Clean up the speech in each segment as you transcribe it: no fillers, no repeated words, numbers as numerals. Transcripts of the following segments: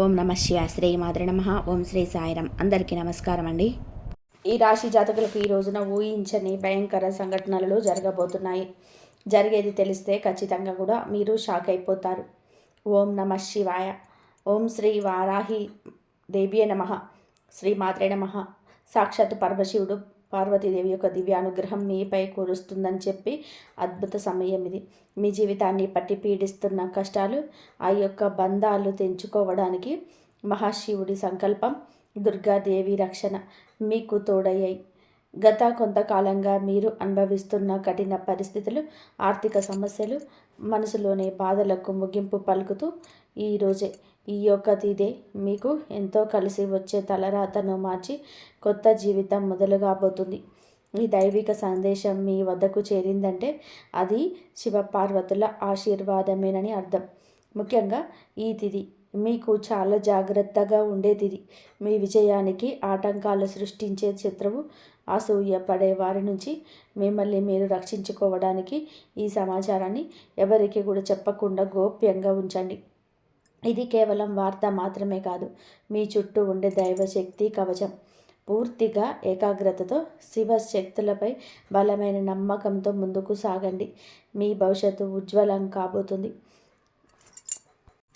ఓం నమ శివాయ. శ్రీ మాతృ నమ. ఓం శ్రీ సాయిరాం. అందరికీ నమస్కారం అండి. ఈ రాశి జాతకులకు ఈ రోజున ఊహించని భయంకర సంఘటనలు జరగబోతున్నాయి. జరిగేది తెలిస్తే ఖచ్చితంగా కూడా మీరు షాక్ అయిపోతారు. ఓం నమ శివాయ. ఓం శ్రీ వారాహి దేవియే నమ. శ్రీ మాత్రే నమ. సాక్షాత్ పరమశివుడు పార్వతీదేవి యొక్క దివ్యానుగ్రహం మీపై కురుస్తుందని చెప్పి అద్భుత సమయం ఇది. మీ జీవితాన్ని పట్టి పీడిస్తున్న కష్టాలు, ఆ యొక్క బంధాలు తెంచుకోవడానికి మహాశివుడి సంకల్పం, దుర్గాదేవి రక్షణ మీకు తోడయ్యాయి. గత కొంతకాలంగా మీరు అనుభవిస్తున్న కఠిన పరిస్థితులు, ఆర్థిక సమస్యలు, మనసులోని బాధలకు ముగింపు పలుకుతూ ఈరోజే ఈ యొక్క తిథే మీకు ఎంతో కలిసి వచ్చే తలరాతను మార్చి కొత్త జీవితం మొదలుగాబోతుంది. ఈ దైవిక సందేశం మీ వద్దకు చేరిందంటే అది శివపార్వతుల ఆశీర్వాదమేనని అర్థం. ముఖ్యంగా ఈ తిథి మీకు చాలా జాగ్రత్తగా ఉండే తిథి. మీ విజయానికి ఆటంకాలు సృష్టించే శత్రువు, అసూయ పడే వారి నుంచి మిమ్మల్ని మీరు రక్షించుకోవడానికి ఈ సమాచారాన్ని ఎవరికి కూడా చెప్పకుండా గోప్యంగా ఉంచండి. ఇది కేవలం వార్త మాత్రమే కాదు, మీ చుట్టూ ఉండే దైవశక్తి కవచం. పూర్తిగా ఏకాగ్రతతో శివశక్తులపై బలమైన నమ్మకంతో ముందుకు సాగండి. మీ భవిష్యత్తు ఉజ్వలం కాబోతుంది.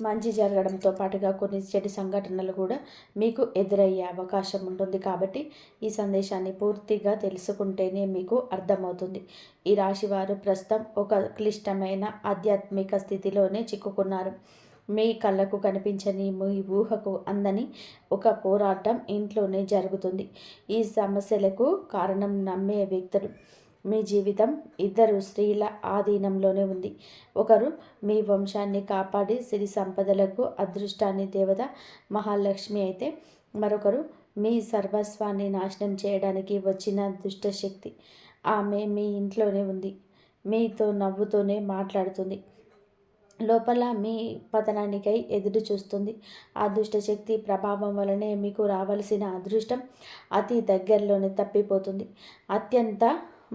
మంచి జరగడంతో పాటుగా కొన్ని చెడు సంఘటనలు కూడా మీకు ఎదురయ్యే అవకాశం ఉంటుంది. కాబట్టి ఈ సందేశాన్ని పూర్తిగా తెలుసుకుంటేనే మీకు అర్థమవుతుంది. ఈ రాశివారు ప్రస్తుతం ఒక క్లిష్టమైన ఆధ్యాత్మిక స్థితిలోనే చిక్కుకున్నారు. మీ కళ్ళకు కనిపించని, మీ ఊహకు అందని ఒక పోరాటం ఇంట్లోనే జరుగుతుంది. ఈ సమస్యలకు కారణం నమ్మే వ్యక్తులు. మీ జీవితం ఇద్దరు స్త్రీల ఆధీనంలోనే ఉంది. ఒకరు మీ వంశాన్ని కాపాడి సిరి సంపదలకు అదృష్టాన్ని దేవత మహాలక్ష్మి అయితే, మరొకరు మీ సర్వస్వాన్ని నాశనం చేయడానికి వచ్చిన దుష్టశక్తి. ఆమె మీ ఇంట్లోనే ఉంది, మీతో నవ్వుతూనే మాట్లాడుతుంది, లోపల మీ పతనానికై ఎదురు చూస్తుంది. ఆ దుష్టశక్తి ప్రభావం వలనే మీకు రావలసిన అదృష్టం అతి దగ్గరలోనే తప్పిపోతుంది. అత్యంత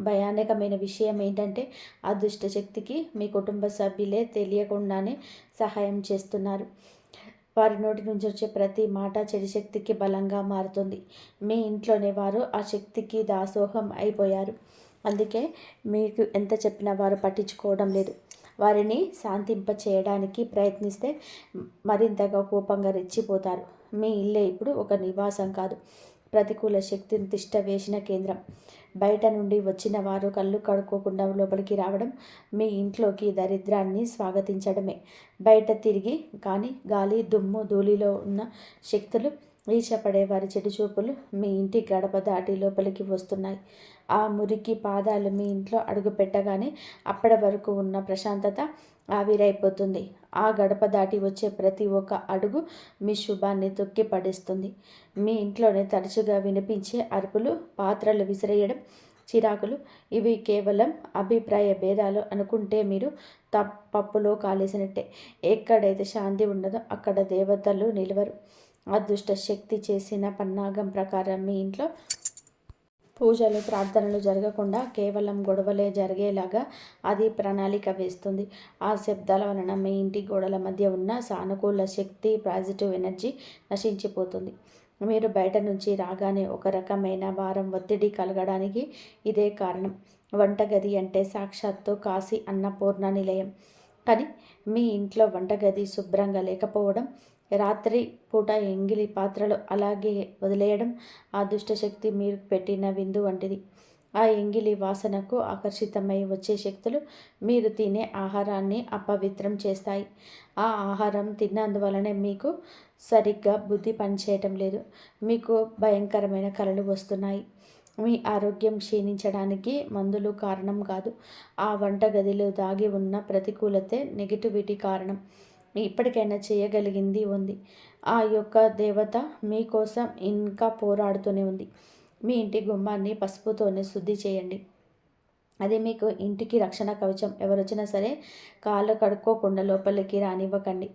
భయానకమైన విషయం ఏంటంటే, ఆ దుష్టశక్తికి మీ కుటుంబ సభ్యులే తెలియకుండానే సహాయం చేస్తున్నారు. వారి నోటి నుంచి వచ్చే ప్రతి మాట చెడు శక్తికి బలంగా మారుతుంది. మీ ఇంట్లోనే వారు ఆ శక్తికి దాసోహం అయిపోయారు. అందుకే మీకు ఎంత చెప్పినా వారు పట్టించుకోవడం లేదు. వారిని శాంతింప చేయడానికి ప్రయత్నిస్తే మరింతగా కోపంగా రెచ్చిపోతారు. మీ ఇల్లే ఇప్పుడు ఒక నివాసం కాదు, ప్రతికూల శక్తిని తిష్ట వేసిన కేంద్రం. బయట నుండి వచ్చిన వారు కళ్ళు కడుక్కోకుండా లోపలికి రావడం మీ ఇంట్లోకి దరిద్రాన్ని స్వాగతించడమే. బయట తిరిగి కానీ గాలి, దుమ్ము, ధూళిలో ఉన్న శక్తులు, ఈర్ష్యపడే వారి చెడు చూపులు మీ ఇంటి గడప దాటి లోపలికి వస్తున్నాయి. ఆ మురికి పాదాలు మీ ఇంట్లో అడుగు పెట్టగానే అప్పటి వరకు ఉన్న ప్రశాంతత ఆవిరైపోతుంది. ఆ గడప దాటి వచ్చే ప్రతి ఒక్క అడుగు మీ శుభాన్ని తొక్కి పడేస్తుంది. మీ ఇంట్లోనే తరచుగా వినిపించే అరుపులు, పాత్రలు విసిరేయడం, చిరాకులు ఇవి కేవలం అభిప్రాయ భేదాలు అనుకుంటే మీరు పప్పులో కాలేసినట్టే. ఎక్కడైతే శాంతి ఉండదో అక్కడ దేవతలు నిలవరు. అదృష్ట శక్తి చేసిన పన్నాగం ప్రకారం మీ ఇంట్లో పూజలు, ప్రార్థనలు జరగకుండా కేవలం గొడవలే జరిగేలాగా అది ప్రణాళిక వేస్తుంది. ఆ శబ్దాల వలన మీ ఇంటి గోడల మధ్య ఉన్న సానుకూల శక్తి, పాజిటివ్ ఎనర్జీ నశించిపోతుంది. మీరు బయట నుంచి రాగానే ఒక రకమైన భారం, ఒత్తిడి కలగడానికి ఇదే కారణం. వంటగది అంటే సాక్షాత్తు కాశీ అన్నపూర్ణ నిలయం. కానీ మీ ఇంట్లో వంటగది శుభ్రంగా లేకపోవడం, రాత్రి పూట ఎంగిలి పాత్రలు అలాగే వదిలేయడం ఆ దుష్టశక్తి మీరు పెట్టిన విందు వంటిది. ఆ ఎంగిలి వాసనకు ఆకర్షితమై వచ్చే శక్తులు మీరు తినే ఆహారాన్ని అపవిత్రం చేస్తాయి. ఆ ఆహారం తిన్నందువలనే మీకు సరిగ్గా బుద్ధి పనిచేయటం లేదు. మీకు భయంకరమైన కలలు వస్తున్నాయి. మీ ఆరోగ్యం క్షీణించడానికి మందులు కారణం కాదు, ఆ వంటగదిలో దాగి ఉన్న ప్రతికూలతే, నెగిటివిటీ కారణం. ఇప్పటికైనా చేయగలిగింది ఉంది. ఆ యొక్క దేవత మీకోసం ఇంకా పోరాడుతూనే ఉంది. మీ ఇంటి గుమ్మాన్ని పసుపుతోనే శుద్ధి చేయండి. అది మీకు ఇంటికి రక్షణ కవచం. ఎవరొచ్చినా సరే కాళ్ళు కడుక్కోకుండా లోపలికి రానివ్వకండి.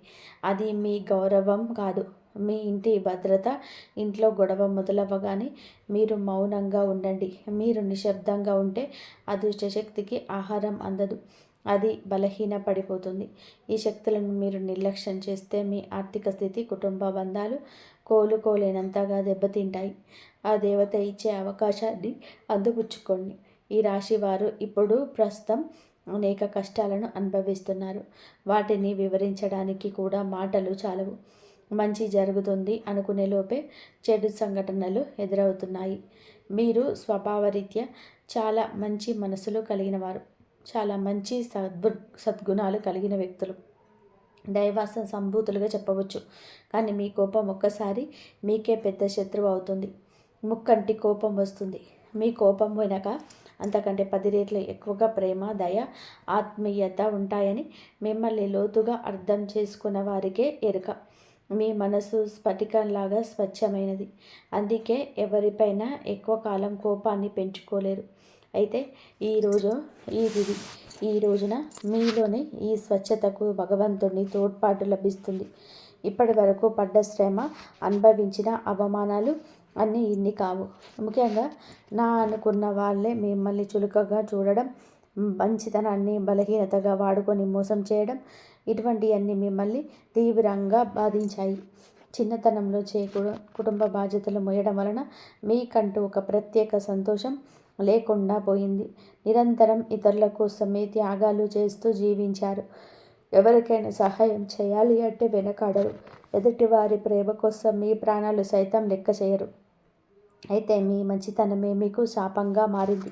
అది మీ గౌరవం కాదు, మీ ఇంటి భద్రత. ఇంట్లో గొడవ మొదలవ్వగానే మీరు మౌనంగా ఉండండి. మీరు నిశ్శబ్దంగా ఉంటే అదృష్టశక్తికి ఆహారం అందదు. అది బలహీన పడిపోతుంది. ఈ శక్తులను మీరు నిర్లక్ష్యం చేస్తే మీ ఆర్థిక స్థితి, కుటుంబ బంధాలు కోలుకోలేనంతగా దెబ్బతింటాయి. ఆ దేవత ఇచ్చే అవకాశాన్ని అందిపుచ్చుకోండి. ఈ రాశి వారు ఇప్పుడు ప్రస్తుతం అనేక కష్టాలను అనుభవిస్తున్నారు. వాటిని వివరించడానికి కూడా మాటలు చాలవు. మంచి జరుగుతుంది అనుకునే లోపే చెడు సంఘటనలు ఎదురవుతున్నాయి. మీరు స్వభావరీత్యా చాలా మంచి మనసులు కలిగిన వారు, చాలా మంచి సద్గుణాలు కలిగిన వ్యక్తులు, దైవాస సంభూతులుగా చెప్పవచ్చు. కానీ మీ కోపం ఒక్కసారి మీకే పెద్ద శత్రువు అవుతుంది. ముక్కంటి కోపం వస్తుంది. మీ కోపం వెనక అంతకంటే 10 రెట్లు ఎక్కువగా ప్రేమ, దయ, ఆత్మీయత ఉంటాయని మిమ్మల్ని లోతుగా అర్థం చేసుకున్న వారికే ఎరుక. మీ మనసు స్ఫటికంలాగా స్వచ్ఛమైనది. అందుకే ఎవరిపైనా ఎక్కువ కాలం కోపాన్ని పెంచుకోలేరు. అయితే ఈ రోజున మీలోని ఈ స్వచ్ఛతకు భగవంతుని తోడ్పాటు లభిస్తుంది. ఇప్పటి వరకు పడ్డ శ్రమ, అనుభవించిన అవమానాలు అన్నీ ఇన్ని కావు. ముఖ్యంగా నా అనుకున్న వాళ్ళే మిమ్మల్ని చులకగా చూడడం, మంచితనాన్ని బలహీనతగా వాడుకొని మోసం చేయడం, ఇటువంటివన్నీ మిమ్మల్ని తీవ్రంగా బాధించాయి. చిన్నతనంలో కుటుంబ బాధ్యతలు మోయడం వలన మీకంటూ ఒక ప్రత్యేక సంతోషం లేకుండా పోయింది. నిరంతరం ఇతరుల కోసమే త్యాగాలు చేస్తూ జీవించారు. ఎవరికైనా సహాయం చేయాలి అంటే వెనకాడరు. ఎదుటివారి ప్రేమ కోసం మీ ప్రాణాలు సైతం లెక్క చేయరు. అయితే మీ మంచితనమే మీకు శాపంగా మారింది.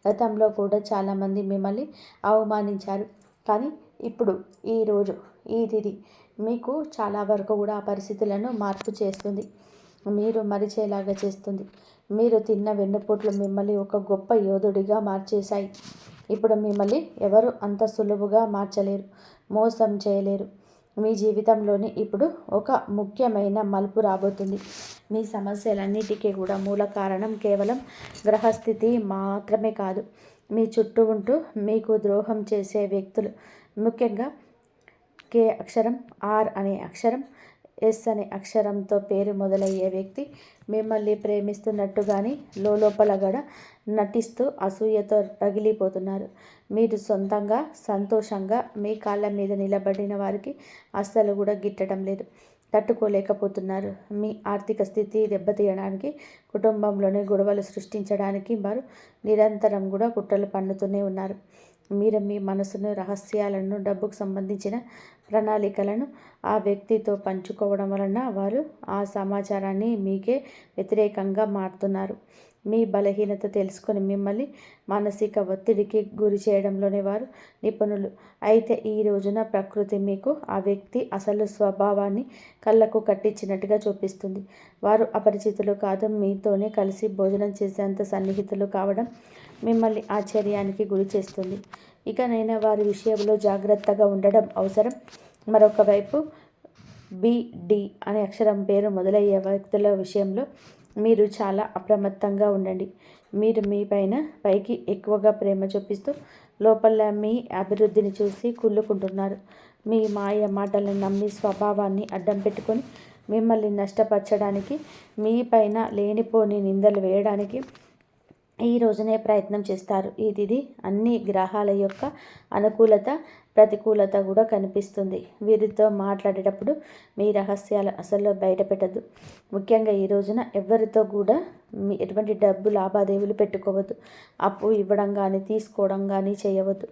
గతంలో కూడా చాలామంది మిమ్మల్ని అవమానించారు. కానీ ఇప్పుడు ఈ తిథి మీకు చాలా వరకు కూడా ఆ పరిస్థితులను మార్పు చేస్తుంది. మీరు మరిచేలాగా చేస్తుంది. మీరు తిన్న వెన్నుపోట్లు మిమ్మల్ని ఒక గొప్ప యోధుడిగా మార్చేశాయి. ఇప్పుడు మిమ్మల్ని ఎవరు అంత సులువుగా మార్చలేరు, మోసం చేయలేరు. మీ జీవితంలోని ఇప్పుడు ఒక ముఖ్యమైన మలుపు రాబోతుంది. మీ సమస్యలన్నిటికీ కూడా మూల కారణం కేవలం గ్రహస్థితి మాత్రమే కాదు. మీ చుట్టూ ఉంటూ మీకు ద్రోహం చేసే వ్యక్తులు. ముఖ్యంగా కే అక్షరం, ఆర్ అనే అక్షరం, ఎస్ అనే అక్షరంతో పేరు మొదలయ్యే వ్యక్తి మిమ్మల్ని ప్రేమిస్తున్నట్టుగాని లోపల కూడా నటిస్తూ అసూయతో రగిలిపోతున్నారు. మీరు సొంతంగా సంతోషంగా మీ కాళ్ళ మీద నిలబడిన వారికి అస్సలు కూడా గిట్టడం లేదు, తట్టుకోలేకపోతున్నారు. మీ ఆర్థిక స్థితి దెబ్బతీయడానికి, కుటుంబంలోనే గొడవలు సృష్టించడానికి వారు నిరంతరం కూడా కుట్రలు పన్నుతూనే ఉన్నారు. మీరు మీ మనసును, రహస్యాలను, డబ్బుకు సంబంధించిన ప్రణాళికలను ఆ వ్యక్తితో పంచుకోవడం వలన వారు ఆ సమాచారాన్ని మీకే వ్యతిరేకంగా మారుతున్నారు. మీ బలహీనత తెలుసుకొని మిమ్మల్ని మానసిక ఒత్తిడికి గురి చేయడంలోనే వారు నిపుణులు. అయితే ఈ రోజున ప్రకృతి మీకు ఆ వ్యక్తి అసలు స్వభావాన్ని కళ్ళకు కట్టించినట్టుగా చూపిస్తుంది. వారు అపరిచితులు కాదు, మీతోనే కలిసి భోజనం చేసేంత సన్నిహితులు కావడం మిమ్మల్ని ఆశ్చర్యానికి గురి చేస్తుంది. ఇకనైనా వారి విషయంలో జాగ్రత్తగా ఉండడం అవసరం. మరొక వైపు బిడి అనే అక్షరం పేరు మొదలయ్యే వ్యక్తుల విషయంలో మీరు చాలా అప్రమత్తంగా ఉండండి. మీరు మీ పైకి ఎక్కువగా ప్రేమ చూపిస్తూ లోపల మీ అభివృద్ధిని చూసి కుళ్ళుకుంటున్నారు. మీ మాయ మాటలను నమ్మి స్వభావాన్ని అడ్డం పెట్టుకొని మిమ్మల్ని నష్టపరచడానికి, మీ పైన లేనిపోని నిందలు వేయడానికి ఈ రోజునే ప్రయత్నం చేస్తారు. ఈ తిథి అన్ని గ్రహాల యొక్క అనుకూలత, ప్రతికూలత కూడా కనిపిస్తుంది. వీరితో మాట్లాడేటప్పుడు మీ రహస్యాలు అసలు బయటపెట్టద్దు. ముఖ్యంగా ఈ రోజున ఎవరితో కూడా ఎటువంటి డబ్బు లావాదేవీలు పెట్టుకోవద్దు. అప్పు ఇవ్వడం కానీ తీసుకోవడం కానీ చేయవద్దు.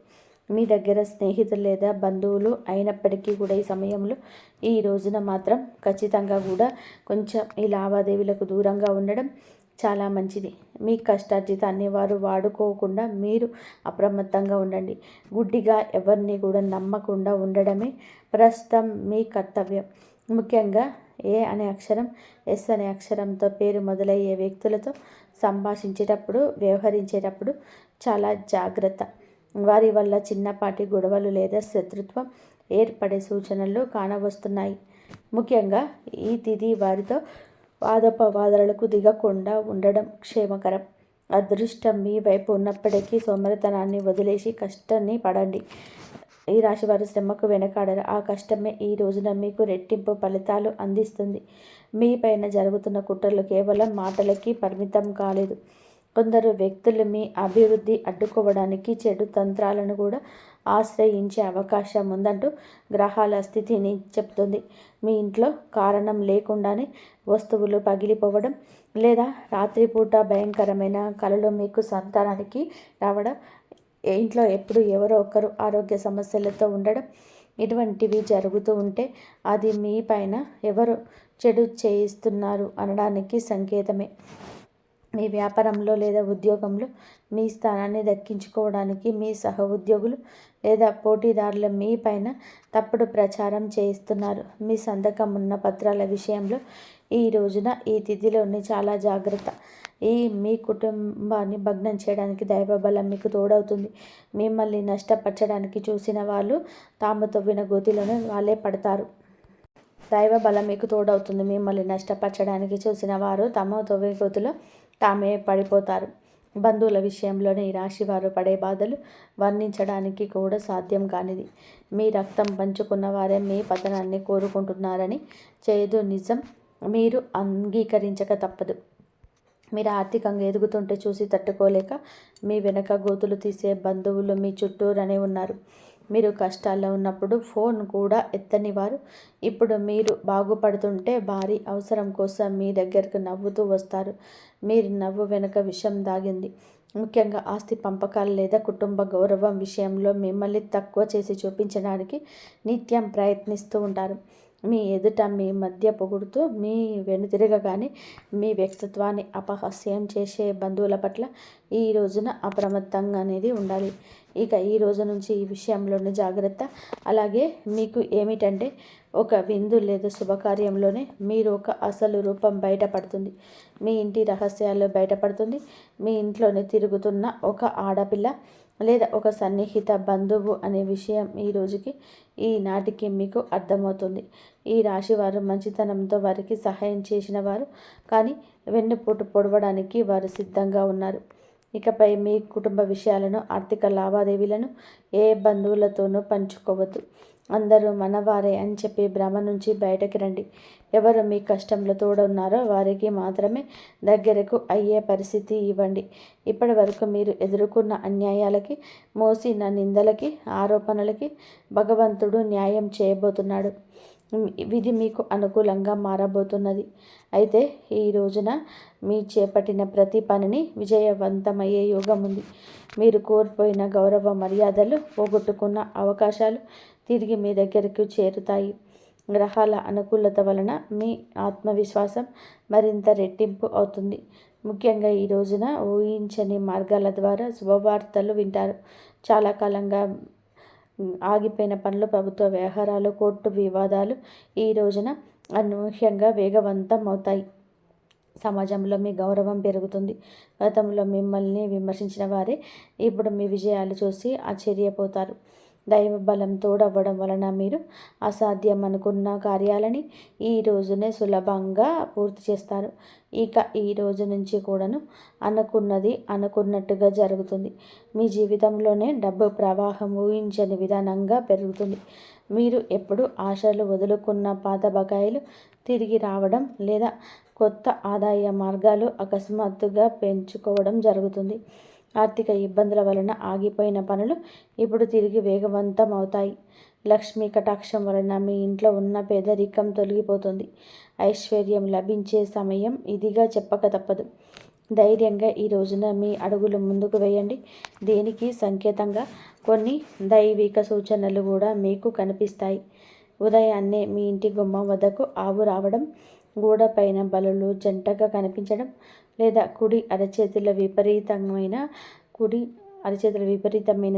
మీ దగ్గర స్నేహితులు లేదా బంధువులు అయినప్పటికీ కూడా ఈ సమయంలో ఈ రోజున మాత్రం ఖచ్చితంగా కూడా కొంచెం ఈ లావాదేవీలకు దూరంగా ఉండడం చాలా మంచిది. మీ కష్టార్జితాన్ని వారు వాడుకోకుండా మీరు అప్రమత్తంగా ఉండండి. గుడ్డిగా ఎవరిని కూడా నమ్మకుండా ఉండడమే ప్రస్తుతం మీ కర్తవ్యం. ముఖ్యంగా ఏ అనే అక్షరం, ఎస్ అనే అక్షరంతో పేరు మొదలయ్యే వ్యక్తులతో సంభాషించేటప్పుడు, వ్యవహరించేటప్పుడు చాలా జాగ్రత్త. వారి వల్ల చిన్నపాటి గొడవలు లేదా శత్రుత్వం ఏర్పడే సూచనలు కానవస్తున్నాయి. ముఖ్యంగా ఈ తిథి వారితో వాదోపవాదాలకు దిగకుండా ఉండడం క్షేమకరం. అదృష్టం మీ వైపు ఉన్నప్పటికీ సోమరితనాన్ని వదిలేసి కష్టాన్ని పడండి. ఈ రాశివారు శ్రమకు వెనకాడరు. ఆ కష్టమే ఈ రోజున మీకు రెట్టింపు ఫలితాలు అందిస్తుంది. మీ పైన జరుగుతున్న కుట్రలు కేవలం మాటలకి పరిమితం కాలేదు. కొందరు వ్యక్తులు మీ అభివృద్ధి అడ్డుకోవడానికి చెడు తంత్రాలను కూడా ఆశ్రయించే అవకాశం ఉందంటూ గ్రహాల స్థితిని చెప్తుంది. మీ ఇంట్లో కారణం లేకుండానే వస్తువులు పగిలిపోవడం లేదా రాత్రిపూట భయంకరమైన కలలు మీకు సంతానానికి రావడం, ఇంట్లో ఎప్పుడు ఎవరో ఒకరు ఆరోగ్య సమస్యలతో ఉండడం, ఇటువంటివి జరుగుతూ ఉంటే అది మీ పైన ఎవరు చెడు చేయిస్తున్నారు అనడానికి సంకేతమే. మీ వ్యాపారంలో లేదా ఉద్యోగంలో మీ స్థానాన్ని దక్కించుకోవడానికి మీ సహ ఉద్యోగులు లేదా పోటీదారులు మీ పైన తప్పుడు ప్రచారం చేయిస్తున్నారు. మీ సంతకం ఉన్న పత్రాల విషయంలో ఈ రోజున ఈ తిథిలోని చాలా జాగ్రత్త. మీ కుటుంబాన్ని భగ్నం చేయడానికి దైవబలం మీకు తోడవుతుంది. మిమ్మల్ని నష్టపరచడానికి చూసిన వాళ్ళు తాము తవ్విన గోతిలోనే వాళ్ళే పడతారు. దైవ బలం మీకు తోడవుతుంది. మిమ్మల్ని నష్టపరచడానికి చూసిన వారు తమ తవ్వే గోతిలో తామే పడిపోతారు. బంధువుల విషయంలోనే ఈ రాశి వారు పడే బాధలు వర్ణించడానికి కూడా సాధ్యం కానిది. మీ రక్తం పంచుకున్న వారే మీ పతనాన్ని కోరుకుంటున్నారని చేదు నిజం మీరు అంగీకరించక తప్పదు. మీరు ఆర్థికంగా ఎదుగుతుంటే చూసి తట్టుకోలేక మీ వెనక గోతులు తీసే బంధువులు మీ చుట్టూరనే ఉన్నారు. మీరు కష్టాల్లో ఉన్నప్పుడు ఫోన్ కూడా ఎత్తని వారు ఇప్పుడు మీరు బాగుపడుతుంటే భారీ అవసరం కోసం మీ దగ్గరకు నవ్వుతూ వస్తారు. మీరు నవ్వు వెనుక విషం దాగింది. ముఖ్యంగా ఆస్తి పంపకాలు లేదా కుటుంబ గౌరవం విషయంలో మిమ్మల్ని తక్కువ చేసి చూపించడానికి నిత్యం ప్రయత్నిస్తూ ఉంటారు. మీ ఎదుట మీ మధ్య పొగుడుతూ మీ వెనుతిరగగానే మీ వ్యక్తిత్వాన్ని అపహాస్యం చేసే బంధువుల పట్ల ఈ రోజున అప్రమత్తంగా అనేది ఉండాలి. ఇక ఈ రోజు నుంచి ఈ విషయంలోని జాగ్రత్త. అలాగే మీకు ఏమిటంటే ఒక విందు లేదా శుభకార్యంలోనే మీరు ఒక అసలు రూపం బయటపడుతుంది. మీ ఇంటి రహస్యాలు బయటపడుతుంది. మీ ఇంట్లోనే తిరుగుతున్న ఒక ఆడపిల్ల లేదా ఒక సన్నిహిత బంధువు అనే విషయం ఈ రోజుకి ఈనాటికి మీకు అర్థమవుతుంది. ఈ రాశివారు మంచితనంతో వారికి సహాయం చేసిన వారు, కానీ వెన్నుపోటు పొడవడానికి వారు సిద్ధంగా ఉన్నారు. ఇకపై మీ కుటుంబ విషయాలను, ఆర్థిక లావాదేవీలను ఏ బంధువులతోనూ పంచుకోవద్దు. అందరూ మనవారే అని చెప్పి భ్రమ నుంచి బయటకి రండి. ఎవరు మీ కష్టంలో తోడున్నారో వారికి మాత్రమే దగ్గరకు అయ్యే పరిస్థితి ఇవ్వండి. ఇప్పటి వరకు మీరు ఎదుర్కొన్న అన్యాయాలకి, మోసిన నిందలకి, ఆరోపణలకి భగవంతుడు న్యాయం చేయబోతున్నాడు. విధి మీకు అనుకూలంగా మారబోతున్నది. అయితే ఈ రోజున మీ చేపట్టిన ప్రతి పనిని విజయవంతమయ్యే యోగం ఉంది. మీరు కోల్పోయిన గౌరవ మర్యాదలు, పోగొట్టుకున్న అవకాశాలు తిరిగి మీ దగ్గరకు చేరుతాయి. గ్రహాల అనుకూలత వలన మీ ఆత్మవిశ్వాసం మరింత రెట్టింపు అవుతుంది. ముఖ్యంగా ఈ రోజున ఊహించని మార్గాల ద్వారా శుభవార్తలు వింటారు. చాలా కాలంగా ఆగిపోయిన పనులు, ప్రభుత్వ వ్యవహారాలు, కోర్టు వివాదాలు ఈ రోజున అనూహ్యంగా వేగవంతం అవుతాయి. సమాజంలో మీ గౌరవం పెరుగుతుంది. గతంలో మిమ్మల్ని విమర్శించిన వారే ఇప్పుడు మీ విజయాలు చూసి ఆశ్చర్యపోతారు. దైవ బలం తోడవ్వడం వలన మీరు అసాధ్యం అనుకున్న కార్యాలని ఈ రోజునే సులభంగా పూర్తి చేస్తారు. ఇక ఈ రోజు నుంచి కూడాను అనుకున్నది అనుకున్నట్టుగా జరుగుతుంది. మీ జీవితంలోనే డబ్బు ప్రవాహం ఊహించని విధానంగా పెరుగుతుంది. మీరు ఎప్పుడు ఆశలు వదులుకున్న పాత బకాయిలు తిరిగి రావడం లేదా కొత్త ఆదాయ మార్గాలు అకస్మాత్తుగా పెంచుకోవడం జరుగుతుంది. ఆర్థిక ఇబ్బందుల వలన ఆగిపోయిన పనులు ఇప్పుడు తిరిగి వేగవంతం అవుతాయి. లక్ష్మీ కటాక్షం వలన మీ ఇంట్లో ఉన్న పేదరికం తొలగిపోతుంది. ఐశ్వర్యం లభించే సమయం ఇదిగా చెప్పక తప్పదు. ధైర్యంగా ఈ రోజున మీ అడుగులు ముందుకు వేయండి. దీనికి సంకేతంగా కొన్ని దైవిక సూచనలు కూడా మీకు కనిపిస్తాయి. ఉదయాన్నే మీ ఇంటి గుమ్మం వద్దకు ఆవు రావడం, గోడ పైన బలులు జంటగా కనిపించడం, లేదా కుడి అరచేతిలో విపరీతమైన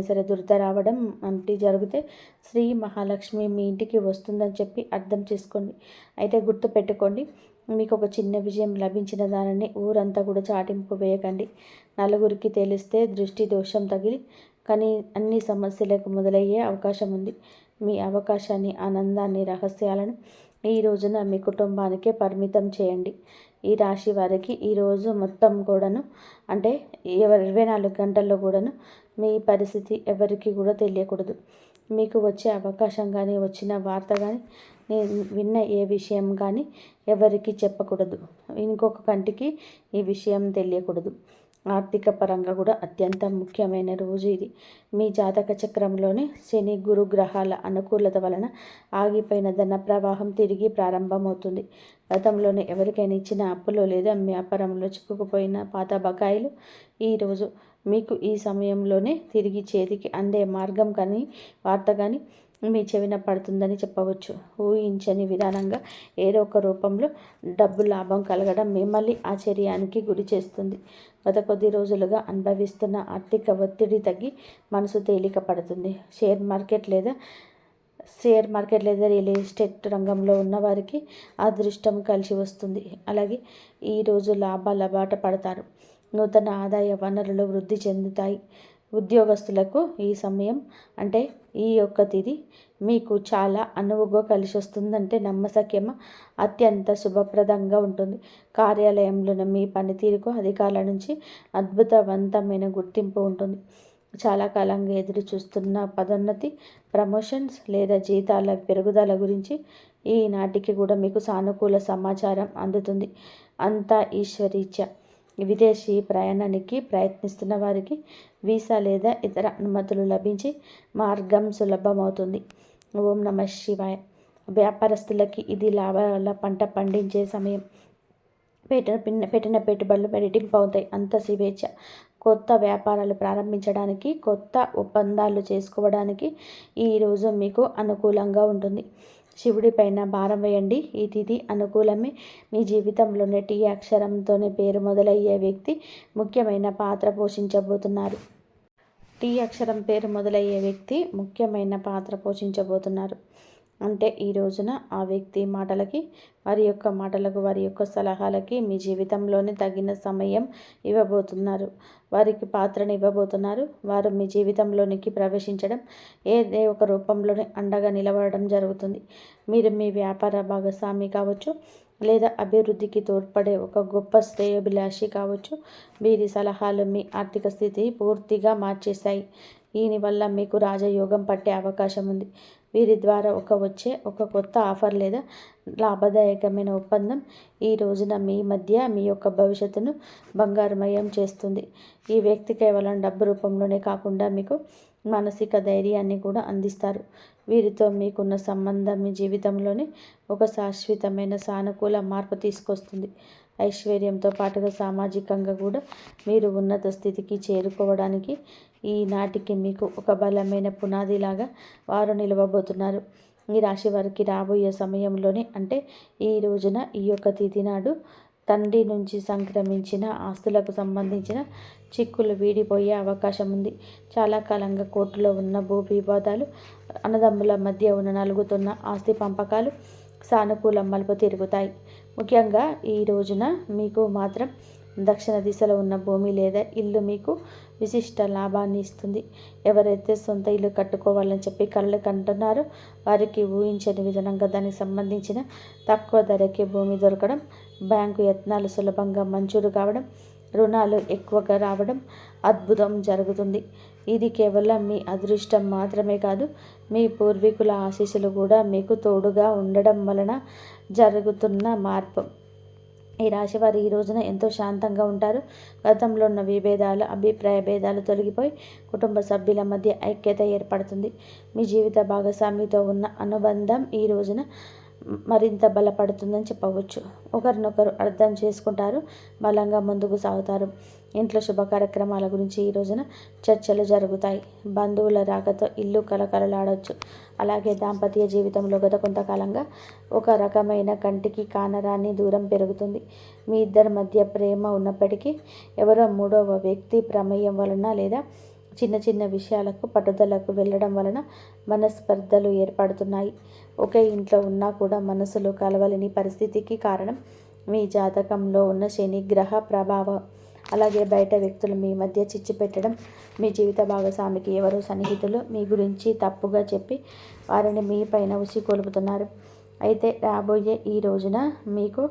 సరే దురద రావడం వంటి జరిగితే శ్రీ మహాలక్ష్మి మీ ఇంటికి వస్తుందని చెప్పి అర్థం చేసుకోండి. అయితే గుర్తుపెట్టుకోండి, మీకు ఒక చిన్న విజయం లభించిన దానిని ఊరంతా కూడా చాటింపు వేయకండి. నలుగురికి తెలిస్తే దృష్టి దోషం తగిలి కానీ అన్ని సమస్యలకు మొదలయ్యే అవకాశం ఉంది. మీ అవకాశాన్ని, ఆనందాన్ని, రహస్యాలను ఈ రోజున మీ కుటుంబానికే పరిమితం చేయండి. ఈ రాశి వారికి ఈరోజు మొత్తం కూడాను అంటే 24 గంటల్లో కూడాను మీ పరిస్థితి ఎవరికి కూడా తెలియకూడదు. మీకు వచ్చే అవకాశం కానీ, వచ్చిన వార్త కానీ, నేను విన్న ఏ విషయం కానీ ఎవరికి చెప్పకూడదు. ఇంకొక కంటికి ఈ విషయం తెలియకూడదు. ఆర్థిక పరంగా కూడా అత్యంత ముఖ్యమైన రోజు ఇది. మీ జాతక చక్రంలోని శని గురు గ్రహాల అనుకూలత వలన ఆగిపోయిన ధన ప్రవాహం తిరిగి ప్రారంభమవుతుంది. గతంలోనే ఎవరికైనా ఇచ్చిన అప్పులో లేదా వ్యాపారంలో చిక్కుకుపోయిన పాత బకాయిలు ఈరోజు మీకు ఈ సమయంలోనే తిరిగి చేతికి అందే మార్గం కానీ వార్త కానీ మీ చెవిన పడుతుందని చెప్పవచ్చు. ఊహించని విధానంగా ఏదో ఒక రూపంలో డబ్బు లాభం కలగడం మిమ్మల్ని ఆశ్చర్యానికి గురి చేస్తుంది. గత కొద్ది రోజులుగా అనుభవిస్తున్న ఆర్థిక ఒత్తిడి తగ్గి మనసు తేలిక పడుతుంది. షేర్ మార్కెట్ లేదా రియల్ ఎస్టేట్ రంగంలో ఉన్నవారికి అదృష్టం కలిసి వస్తుంది. అలాగే ఈరోజు లాభాల బాట పడతారు. నూతన ఆదాయ వనరులు వృద్ధి చెందుతాయి. ఉద్యోగస్తులకు ఈ సమయం అంటే ఈ యొక్క తిథి మీకు చాలా అనువుగా కలిసి వస్తుందంటే నమ్మశక్యమ అత్యంత శుభప్రదంగా ఉంటుంది. కార్యాలయంలోని మీ పనితీరుకు అధికారుల నుంచి అద్భుతవంతమైన గుర్తింపు ఉంటుంది. చాలా కాలంగా ఎదురు చూస్తున్న పదోన్నతి, ప్రమోషన్స్ లేదా జీతాల పెరుగుదల గురించి ఈనాటికి కూడా మీకు సానుకూల సమాచారం అందుతుంది. అంతా ఈశ్వరీచ్ఛ. విదేశీ ప్రయాణానికి ప్రయత్నిస్తున్న వారికి వీసా లేదా ఇతర అనుమతులు లభించి మార్గం సులభమవుతుంది. ఓం నమః శివాయ. వ్యాపారస్తులకి ఇది లాభాల పంట పండించే సమయం. పెట్టిన పెట్టుబడులు రెట్టింపు అవుతాయి. అంత శివేచ్ఛ. కొత్త వ్యాపారాలు ప్రారంభించడానికి, కొత్త ఒప్పందాలు చేసుకోవడానికి ఈరోజు మీకు అనుకూలంగా ఉంటుంది. శివుడి పైన భారం వేయండి. ఈ తిథి అనుకూలమే. మీ జీవితంలోనే టీ అక్షరంతోనే పేరు మొదలయ్యే వ్యక్తి ముఖ్యమైన పాత్ర పోషించబోతున్నారు. టీ అక్షరం పేరు మొదలయ్యే వ్యక్తి ముఖ్యమైన పాత్ర పోషించబోతున్నారు. అంటే ఈ రోజున ఆ వ్యక్తి మాటలకి, వారి యొక్క సలహాలకి మీ జీవితంలోనే తగిన సమయం ఇవ్వబోతున్నారు. వారికి పాత్రను ఇవ్వబోతున్నారు. వారు మీ జీవితంలోనికి ప్రవేశించడం, ఏదే ఒక రూపంలోనే అండగా నిలబడడం జరుగుతుంది. మీరు మీ వ్యాపార భాగస్వామి కావచ్చు, లేదా అభివృద్ధికి తోడ్పడే ఒక గొప్ప శ్రేయోభిలాషి కావచ్చు. వీరి సలహాలు మీ ఆర్థిక స్థితి పూర్తిగా మార్చేశాయి. దీనివల్ల మీకు రాజయోగం పట్టే అవకాశం ఉంది. వీరి ద్వారా వచ్చే ఒక కొత్త ఆఫర్ లేదా లాభదాయకమైన ఒప్పందం ఈ రోజున మీ యొక్క భవిష్యత్తును బంగారుమయం చేస్తుంది. ఈ వ్యక్తి కేవలం డబ్బు రూపంలోనే కాకుండా మీకు మానసిక ధైర్యాన్ని కూడా అందిస్తారు. వీరితో మీకున్న సంబంధం మీ జీవితంలోనే ఒక శాశ్వతమైన సానుకూల మార్పు తీసుకొస్తుంది. ఐశ్వర్యంతో పాటుగా సామాజికంగా కూడా మీరు ఉన్నత స్థితికి చేరుకోవడానికి ఈనాటికి మీకు ఒక బలమైన పునాదిలాగా వారు నిలవబోతున్నారు. ఈ రాశి వారికి రాబోయే సమయంలోనే అంటే ఈ రోజున ఈ యొక్క తిథి నాడు తండ్రి నుంచి సంక్రమించిన ఆస్తులకు సంబంధించిన చిక్కులు వీడిపోయే అవకాశం ఉంది. చాలా కాలంగా కోర్టులో ఉన్న భూ వివాదాలు, అన్నదమ్ముల మధ్య నలుగుతున్న ఆస్తి పంపకాలు సానుకూల మలుపు తిరుగుతాయి. ముఖ్యంగా ఈ రోజున మీకు మాత్రం దక్షిణ దిశలో ఉన్న భూమి లేదా ఇల్లు మీకు విశిష్ట లాభాన్ని ఇస్తుంది. ఎవరైతే సొంత ఇల్లు కట్టుకోవాలని చెప్పి కలలు కంటున్నారో వారికి ఊహించని విధంగా దానికి సంబంధించిన తక్కువ ధరకే భూమి దొరకడం, బ్యాంకు యత్నాలు సులభంగా మంజూరు కావడం, రుణాలు ఎక్కువగా రావడం అద్భుతం జరుగుతుంది. ఇది కేవలం మీ అదృష్టం మాత్రమే కాదు, మీ పూర్వీకుల ఆశీస్సులు కూడా మీకు తోడుగా ఉండడం వలన జరుగుతున్న మార్పు. ఈ రాశి వారు ఈ రోజున ఎంతో శాంతంగా ఉంటారు. గతంలో ఉన్న విభేదాలు, అభిప్రాయ భేదాలు తొలగిపోయి కుటుంబ సభ్యుల మధ్య ఐక్యత ఏర్పడుతుంది. మీ జీవిత భాగస్వామితో ఉన్న అనుబంధం ఈ రోజున మరింత బలపడుతుందని చెప్పవచ్చు. ఒకరినొకరు అర్థం చేసుకుంటారు, బలంగా ముందుకు సాగుతారు. ఇంట్లో శుభ కార్యక్రమాల గురించి ఈ రోజున చర్చలు జరుగుతాయి. బంధువుల రాకతో ఇల్లు కలకలలాడవచ్చు. అలాగే దాంపత్య జీవితంలో గత కొంతకాలంగా ఒక రకమైన కంటికి కానరాని దూరం పెరుగుతుంది. మీ ఇద్దరి మధ్య ప్రేమ ఉన్నప్పటికీ ఎవరో మూడవ వ్యక్తి ప్రమేయం వలన లేదా చిన్న చిన్న విషయాలకు పట్టుదలకు వెళ్ళడం వలన మనస్పర్ధలు ఏర్పడుతున్నాయి. ఒకే ఇంట్లో ఉన్నా కూడా మనసులు కలవలేని పరిస్థితికి కారణం మీ జాతకంలో ఉన్న శని గ్రహ ప్రభావం. అలాగే బయట వ్యక్తులు మీ మధ్య చిచ్చు పెట్టడం, మీ జీవిత భాగస్వామికి ఎవరో సన్నిహితులు మీ గురించి తప్పుగా చెప్పి వారిని మీ పైన ఉసిగొలుపుతున్నారు. అయితే రాబోయే ఈ రోజున మీకు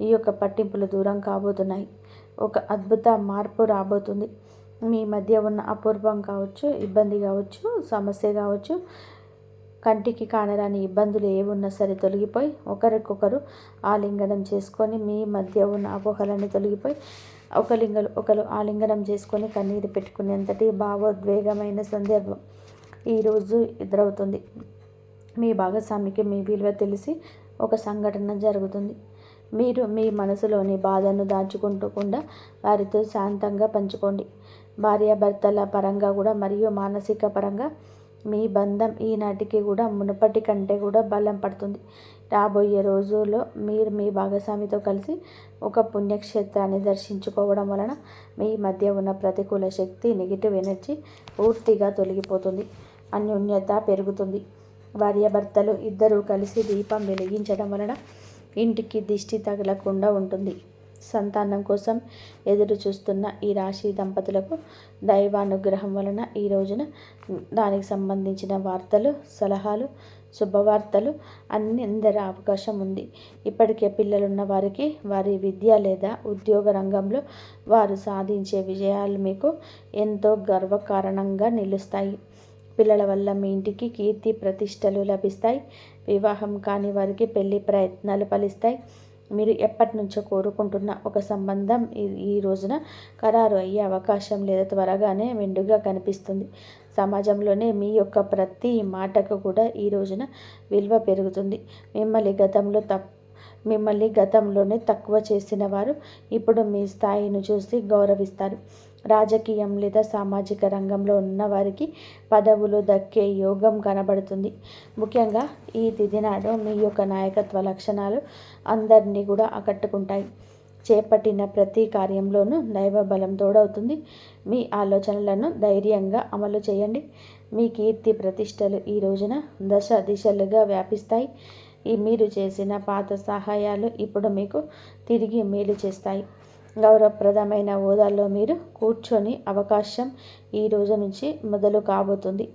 ఈ యొక్క పట్టింపులు దూరం కాబోతున్నాయి. ఒక అద్భుత మార్పు రాబోతుంది. మీ మధ్య ఉన్న అపూర్వం కావచ్చు, ఇబ్బంది కావచ్చు, సమస్య కావచ్చు, కంటికి కానరాని ఇబ్బందులు ఏమున్నా సరే తొలగిపోయి ఒకరికొకరు ఆలింగనం చేసుకొని మీ మధ్య ఉన్న అపోహలన్నీ తొలగిపోయి ఒకరు ఆలింగనం చేసుకొని కన్నీరు పెట్టుకునేంతటి భావోద్వేగమైన సందర్భం ఈరోజు ఎదురవుతుంది. మీ భాగస్వామికి మీ విలువ తెలిసి ఒక సంఘటన జరుగుతుంది. మీరు మీ మనసులోని బాధను దాచుకుంటకుండా వారితో శాంతంగా పంచుకోండి. భార్యాభర్తల పరంగా కూడా మరియు మానసిక పరంగా మీ బంధం ఈనాటికి కూడా మునుపటి కంటే కూడా బలం పడుతుంది. రాబోయే రోజుల్లో మీరు మీ భాగస్వామితో కలిసి ఒక పుణ్యక్షేత్రాన్ని దర్శించుకోవడం వలన మీ మధ్య ఉన్న ప్రతికూల శక్తి, నెగిటివ్ ఎనర్జీ పూర్తిగా తొలగిపోతుంది. అన్యోన్యత పెరుగుతుంది. భార్యాభర్తలు ఇద్దరూ కలిసి దీపం వెలిగించడం వలన ఇంటికి దిష్టి తగలకుండా ఉంటుంది. సంతానం కోసం ఎదురు చూస్తున్న ఈ రాశి దంపతులకు దైవానుగ్రహం వలన ఈ రోజున దానికి సంబంధించిన వార్తలు, సలహాలు, శుభవార్తలు అన్ని అందరి అవకాశం ఉంది. ఇప్పటికే పిల్లలున్న వారికి వారి విద్య లేదా ఉద్యోగ రంగంలో వారు సాధించే విజయాలు మీకు ఎంతో గర్వకారణంగా నిలుస్తాయి. పిల్లల వల్ల మీ ఇంటికి కీర్తి ప్రతిష్టలు లభిస్తాయి. వివాహం కాని వారికి పెళ్లి ప్రయత్నాలు ఫలిస్తాయి. మీరు ఎప్పటి నుంచో కోరుకుంటున్న ఒక సంబంధం ఈ రోజున ఖరారు అయ్యే అవకాశం లేదా త్వరగానే మెండుగా కనిపిస్తుంది. సమాజంలోనే మీ యొక్క ప్రతి మాటకు కూడా ఈ రోజున విలువ పెరుగుతుంది. మిమ్మల్ని గతంలోనే తక్కువ చేసిన వారు ఇప్పుడు మీ స్థాయిని చూసి గౌరవిస్తారు. రాజకీయం లేదా సామాజిక రంగంలో ఉన్న వారికి పదవులు దక్కే యోగం కనబడుతుంది. ముఖ్యంగా ఈ తిథి నాడు మీ యొక్క నాయకత్వ లక్షణాలు అందరినీ కూడా ఆకట్టుకుంటాయి. చేపట్టిన ప్రతి కార్యంలోనూ దైవ బలం తోడవుతుంది. మీ ఆలోచనలను ధైర్యంగా అమలు చేయండి. మీ కీర్తి ప్రతిష్టలు ఈ రోజున దశ దిశలుగా వ్యాపిస్తాయి. మీరు చేసిన పాత సహాయాలు ఇప్పుడు మీకు తిరిగి మేలు చేస్తాయి. గౌరవప్రదమైన హోదాలో మీరు కూర్చొని అవకాశం ఈ రోజు నుంచి మొదలు కాబోతుంది.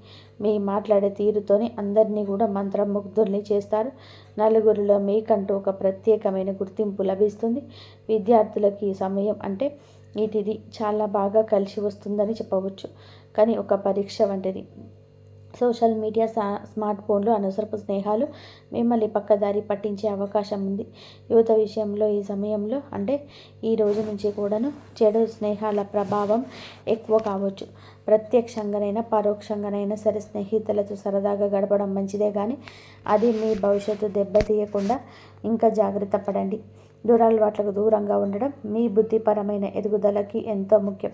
మీ మాట్లాడే తీరుతోని అందరినీ కూడా మంత్రముగ్ధుల్ని చేస్తారు. నలుగురిలో మీకంటూ ఒక ప్రత్యేకమైన గుర్తింపు లభిస్తుంది. విద్యార్థులకి ఈ సమయం అంటే ఈ తిథి చాలా బాగా కలిసి వస్తుందని చెప్పవచ్చు. కానీ ఒక పరీక్ష వంటిది. సోషల్ మీడియా, స్మార్ట్ ఫోన్లు, అనవసరపు స్నేహాలు మిమ్మల్ని పక్కదారి పట్టించే అవకాశం ఉంది. యువత విషయంలో ఈ సమయంలో అంటే ఈ రోజు నుంచి కూడాను చెడు స్నేహాల ప్రభావం ఎక్కువ కావచ్చు. ప్రత్యక్షంగానైనా పరోక్షంగానైనా సరే స్నేహితులతో సరదాగా గడపడం మంచిదే, కానీ అది మీ భవిష్యత్తు దెబ్బతీయకుండా ఇంకా జాగ్రత్త పడండి. దురలవాట్లకు దూరంగా ఉండడం మీ బుద్ధిపరమైన ఎదుగుదలకి ఎంతో ముఖ్యం.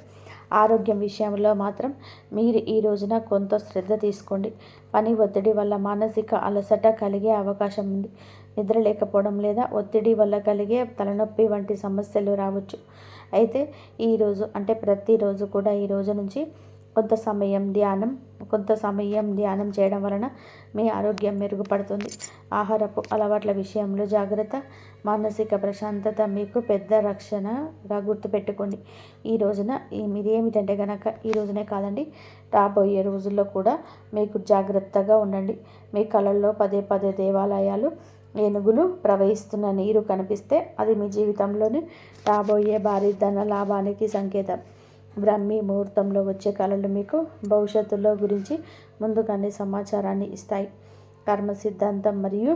ఆరోగ్యం విషయంలో మాత్రం మీరు ఈ రోజున కొంత శ్రద్ధ తీసుకోండి. పని ఒత్తిడి వల్ల మానసిక అలసట కలిగే అవకాశం ఉంది. నిద్ర లేకపోవడం లేదా ఒత్తిడి వల్ల కలిగే తలనొప్పి వంటి సమస్యలు రావచ్చు. అయితే ఈరోజు అంటే ప్రతిరోజు కూడా ఈ రోజు నుంచి కొంత సమయం ధ్యానం చేయడం వలన మీ ఆరోగ్యం మెరుగుపడుతుంది. ఆహారపు అలవాట్ల విషయంలో జాగ్రత్త, మానసిక ప్రశాంతత మీకు పెద్ద రక్షణగా గుర్తుపెట్టుకోండి. ఈ రోజున మీరు ఏమిటంటే కనుక ఈ రోజునే కాదండి, రాబోయే రోజుల్లో కూడా మీకు జాగ్రత్తగా ఉండండి. మీ కళల్లో పదే పదే దేవాలయాలు, ఏనుగులు, ప్రవహిస్తున్న నీరు కనిపిస్తే అది మీ జీవితంలోని రాబోయే భారీ ధన లాభానికి సంకేతం. బ్రాహ్మీ ముహూర్తంలో వచ్చే కళలు మీకు భవిష్యత్తులో గురించి ముందుగానే సమాచారాన్ని ఇస్తాయి. కర్మ సిద్ధాంతం మరియు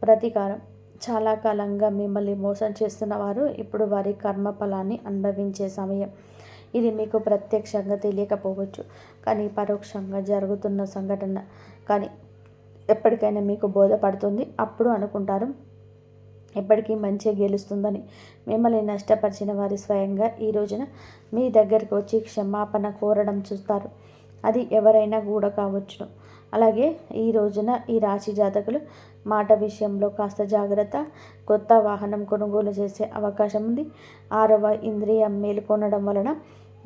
ప్రతీకారం చాలా కాలంగా మిమ్మల్ని మోసం చేస్తున్న వారు ఇప్పుడు వారి కర్మ ఫలాన్ని అనుభవించే సమయం. ఇది మీకు ప్రత్యక్షంగా తెలియకపోవచ్చు, కానీ పరోక్షంగా జరుగుతున్న సంఘటన కానీ ఎప్పటికైనా మీకు బోధపడుతుంది. అప్పుడు అనుకుంటారు ఎప్పటికీ మంచి గెలుస్తుందని. మిమ్మల్ని నష్టపరిచిన వారి స్వయంగా ఈ రోజున మీ దగ్గరికి వచ్చి క్షమాపణ కోరడం చూస్తారు. అది ఎవరైనా కూడా కావచ్చును. అలాగే ఈ రోజున ఈ రాశి జాతకులు మాట విషయంలో కాస్త జాగ్రత్త. కొత్త వాహనం కొనుగోలు చేసే అవకాశం ఉంది. 6వ ఇంద్రియం మేలుకొనడం వలన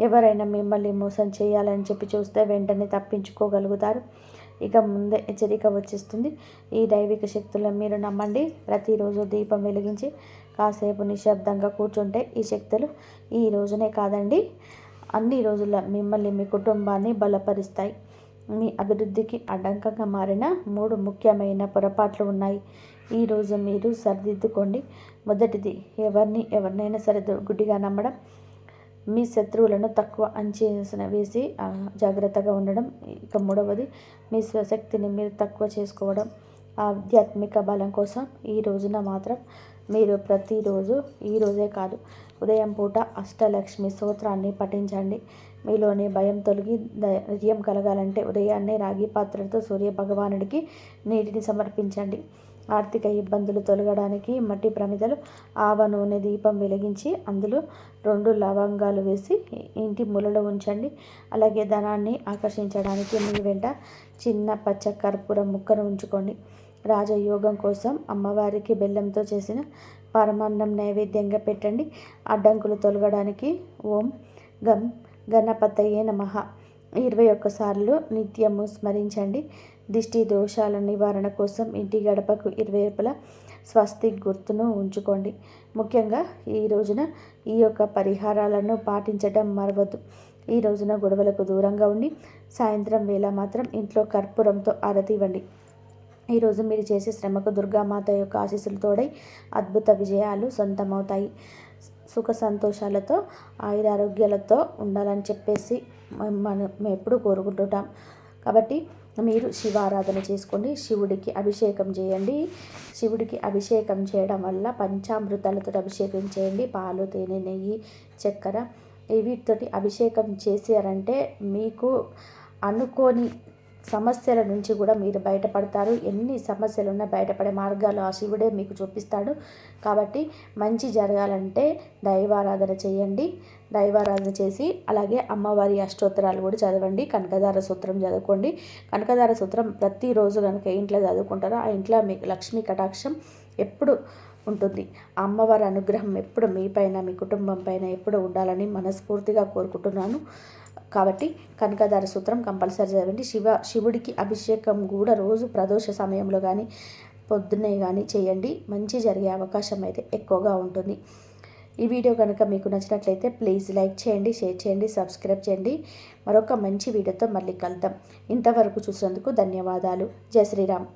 ఎవరైనా మిమ్మల్ని మోసం చేయాలని చెప్పి చూస్తే వెంటనే తప్పించుకోగలుగుతారు. ఇక ముందే హెచ్చరిక వచ్చేస్తుంది. ఈ దైవిక శక్తులను మీరు నమ్మండి. ప్రతిరోజు దీపం వెలిగించి కాసేపు నిశ్శబ్దంగా కూర్చుంటే ఈ శక్తులు ఈ రోజునే కాదండి, అన్ని రోజుల మిమ్మల్ని, మీ కుటుంబాన్ని బలపరుస్తాయి. మీ అభివృద్ధికి అడ్డంకంగా మారిన 3 ముఖ్యమైన పొరపాట్లు ఉన్నాయి. ఈరోజు మీరు సరిదిద్దుకోండి. మొదటిది, ఎవరినైనా సరే గుడ్డిగా నమ్మడం. మీ శత్రువులను తక్కువ అంచనా వేసి జాగ్రత్తగా ఉండడం. ఇక 3వది, మీ స్వశక్తిని మీరు తక్కువ చేసుకోవడం. ఆధ్యాత్మిక బలం కోసం ఈ రోజున మాత్రం మీరు ప్రతిరోజు ఈ రోజే కాదు ఉదయం పూట అష్టలక్ష్మి స్తోత్రాన్ని పఠించండి. మీలోని భయం తొలగి ధైర్యం కలగాలంటే ఉదయాన్నే రాగి పాత్రతో సూర్య భగవానుడికి నీటిని సమర్పించండి. ఆర్థిక ఇబ్బందులు తొలగడానికి మట్టి ప్రమిదలు ఆవ నూనె దీపం వెలిగించి అందులో 2 లవంగాలు వేసి ఇంటి మూలలో ఉంచండి. అలాగే ధనాన్ని ఆకర్షించడానికి మీ వెంట చిన్న పచ్చ కర్పూరం ముక్కను ఉంచుకోండి. రాజయోగం కోసం అమ్మవారికి బెల్లంతో చేసిన పరమాన్నం నైవేద్యంగా పెట్టండి. అడ్డంకులు తొలగడానికి ఓం గం గణపతయే నమః 21 సార్లు నిత్యము స్మరించండి. దిష్టి దోషాల నివారణ కోసం ఇంటి గడపకు ఇరువైపులా స్వస్తిక్ గుర్తును ఉంచుకోండి. ముఖ్యంగా ఈ రోజున ఈ యొక్క పరిహారాలను పాటించడం మరవద్దు. ఈ రోజున గొడవలకు దూరంగా ఉండి సాయంత్రం వేళ మాత్రం ఇంట్లో కర్పూరంతో ఆరతి ఇవ్వండి. ఈరోజు మీరు చేసే శ్రమకు దుర్గామాత యొక్క ఆశీస్సులు తోడై అద్భుత విజయాలు సొంతమవుతాయి. సుఖ సంతోషాలతో ఆయురారోగ్యాలతో ఉండాలని చెప్పేసి మనం ఎప్పుడు కోరుకుంటుంటాం. కాబట్టి మీరు శివారాధన చేసుకోండి. శివుడికి అభిషేకం చేయండి. శివుడికి అభిషేకం చేయడం వల్ల పంచామృతాలతో అభిషేకం చేయండి. పాలు, తేనె, నెయ్యి, చక్కెర వీటితోటి అభిషేకం చేశారంటే మీకు అనుకోని సమస్యల నుంచి కూడా మీరు బయటపడతారు. ఎన్ని సమస్యలున్నా బయటపడే మార్గాలు ఆ శివుడే మీకు చూపిస్తాడు. కాబట్టి మంచి జరగాలంటే దైవారాధన చేయండి. దైవారాధన చేసి అలాగే అమ్మవారి అష్టోత్తరాలు కూడా చదవండి. కనకదార సూత్రం చదువుకోండి. కనకదార సూత్రం ప్రతిరోజు కనుక ఇంట్లో చదువుకుంటారో ఆ ఇంట్లో మీకు లక్ష్మీ కటాక్షం ఎప్పుడు ఉంటుంది. ఆ అమ్మవారి అనుగ్రహం ఎప్పుడు మీ పైన మీ కుటుంబం పైన ఎప్పుడు ఉండాలని మనస్ఫూర్తిగా కోరుకుంటున్నాను. కాబట్టి కనకదార సూత్రం కంపల్సరీ చదవండి. శివుడికి అభిషేకం కూడా రోజు ప్రదోష సమయంలో కానీ పొద్దున్నే కానీ చేయండి. మంచి జరిగే అవకాశం అయితే ఎక్కువగా ఉంటుంది. ఈ వీడియో కనుక మీకు నచ్చినట్లయితే ప్లీజ్ లైక్ చేయండి, షేర్ చేయండి, సబ్స్క్రైబ్ చేయండి. మరొక మంచి వీడియోతో మళ్ళీ కలుద్దాం. ఇంతవరకు చూసినందుకు ధన్యవాదాలు. జై శ్రీరామ్.